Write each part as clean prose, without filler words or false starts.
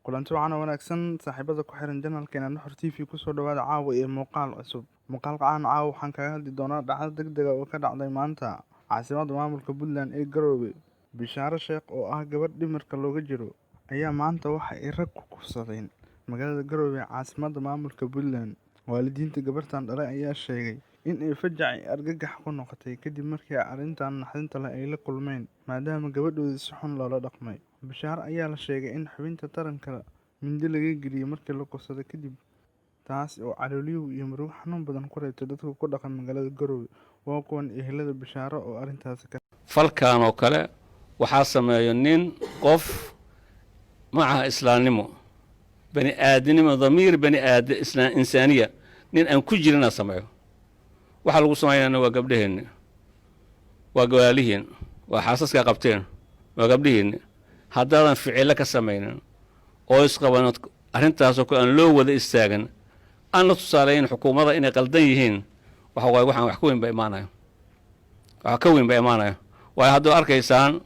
kulanti waxaana wanaagsan saaxiibada ku xiran janalkeena Nuxur TV kusoo dhawaada caawa iyo muuqaal cusub. Muuqaalka caawa waxaan kaga hadli doonaa dhacdo degdeg ah oo ka dhacday maanta caasimadda maamulka Puntland ee Garowe. Bishaaro Sheekh oo ah gabadh dhimirka looga jiro ayaa maanta waxa ay rag ku kufsadeen magaalada Garowe caasimadda maamulka Puntland. Waalidiinta gabartan dhalay ayaa sheegay in ay fajac argagax ku noqotay kadib markii arrintan naxdinta leh ay la kulmeen maadaama gabadhooda si xun loola dhaqmay. Bishaaro ayaa la sheegay in xubinta taranka mindi laga geliyay markii la kufsaday kadib taas oo calooliyo iyo murugo xanuun badan ku reebtay dadka ku dhaqan magaalada Garowe. Waa kuwan ehelada Bishaaro oo arrintaas ka falkan oo kale waxaa sameeyo nin qof maca islaamnimo bani aadamnimo damiir bani aadam islaan insaaniya nin aan ku jirina sameeyo waxa lagu sameeyana waa gabdhaheen waa gaalihiin waa xaasaska qabteen waa gabdhihiin haddaadan ficilo ka sameeynin oo isqabanad arrintaas oo aan loo wada istaagan aan la tusaaleyn xukuumadda inay qaldan yihiin waxaan wax ku weyn bay imaanayo waxa ka weyn bay imaanayo way haddii arkaysaan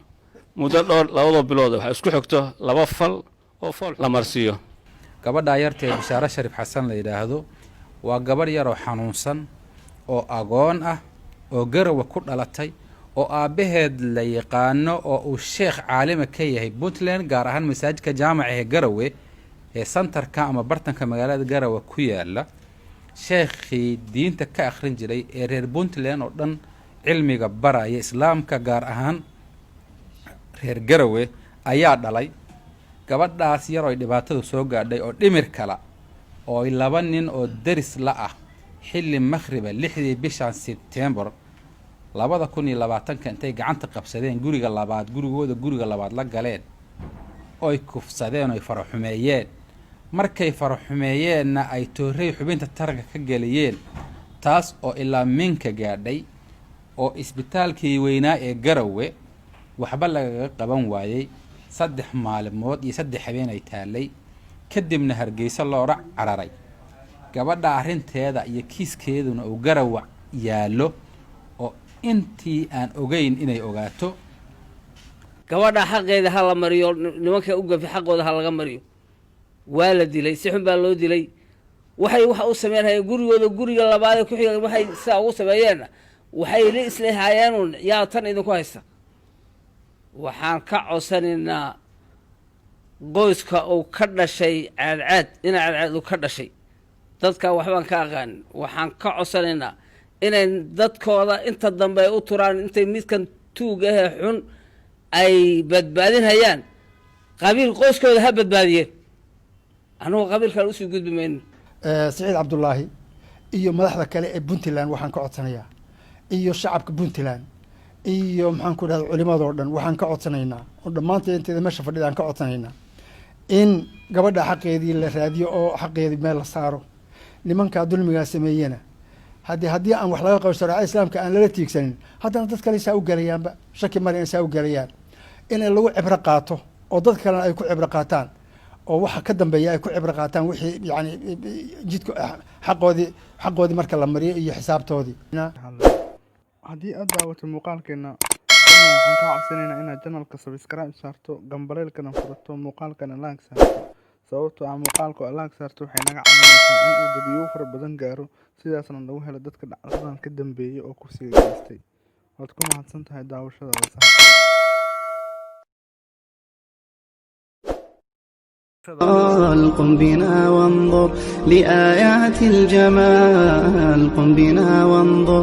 muddo dhowr labada bilood waxa isku xigto laba fal oo fal la marsiyo gabadha yartay Bishaaro Sharif Xasan la yiraahdo waa gabar yar oo xanuunsan oo agoon ah oo Garowe ku dhalatay oo aabaheed la yaqaano oo uu sheekh caalami ka yahay Puntland gaar ahaan masaajidka jaamaca ee Garowe ee santarka ama bartanka magaalada Garowe ku yaala sheekhii diinta ka akhrin jiray ee reer Puntland oo dhan cilmiga baraya islaamka gaar ahaan reer Garowe ayaa dhalay gabadhaas yar oo dhibaatadu soo gaadhay oo dhimir kala oo laba nin oo daris la ah xilli maghriba 6 bisha September 2020 intay gacanta qabsadeen guriga labaad la galeen oo ay kufsadeen oo ay faraxumeeyeen markay faraxumeeyeenna ay toorey xubinta taranka ka galiyeen taas oo ilaa minka gaadhay oo isbitaalkii weynaa ee Garowe waxba laga qaban waayay 3 maalmood iyo 3 habeen ay taalay kadibna Hargeysa loo cararay gabadha arinteeda iyo kiiskeeduna uu Garowe yaalo oo intii aan ogeyn inay ogaato gabadha xaqeeda ha la mariyo nimanka u gafi xaqooda ha laga mariyo waa la dilay si xun baa loo dilay waxa uu sameeyay guriga labaad ku xigay waxay saa ugu sameeyeen waxay la islaahayeen yaa tan idinku haysta waxaan ka codsanaynaa qoyska uu ka dhashay caad uu ka dhashay dadka waxbaan ka aqaan waxaan ka codsanaynaa inay dadkooda inta dambe u turaan intay midkan tuuga ah xun ay badbaadinayaan qabiil qoyskooda ha badbaadiyeen anuu qabiilkan u soo gudbimayno Saciid Cabdullaahi iyo madaxda kale ee Puntland waxaan ka codsanayaa iyo shacabka Puntland iyo maxaan ku dhahay culimada oo dhan waxaan ka codsanaynaa oo dhamaanteen inteeda meesha fadhidaan ka codsanaynaa in gabadha xaqeedii la raadiyo oo xaqeedii meel la saaro nimanka dulmiga sameeyana haddii aan wax laga qabto shariicada islaamka aan lala tiigsanin haddana dad kale saa u galayaanba shaki mar in saa u galayaan in lagu cibro qaato oo dad kale ay ku cibro qaataan oo waxa ka dambeeya ay ku cibro qaataan wixii yani jidka xaqoodii marka la mariyo iyo xisaabtoodii haddii aad daawato muuqaalkeena waxaan ka codsanaynaa inaad channelka subscribe saarto gambaleelkana furato muuqaalkana like saarto sababtoo ah muuqaalka like saarto waxay naga caawinaysaa in uu dadweyne fara badan gaaro sidaasna lagu helo dadka dhacdadan ka dambeeyay oo ku sii geystay waad ku mahadsan tahay daawashadaada قم بنا وانظر لآيات الجمال قم بنا وانظر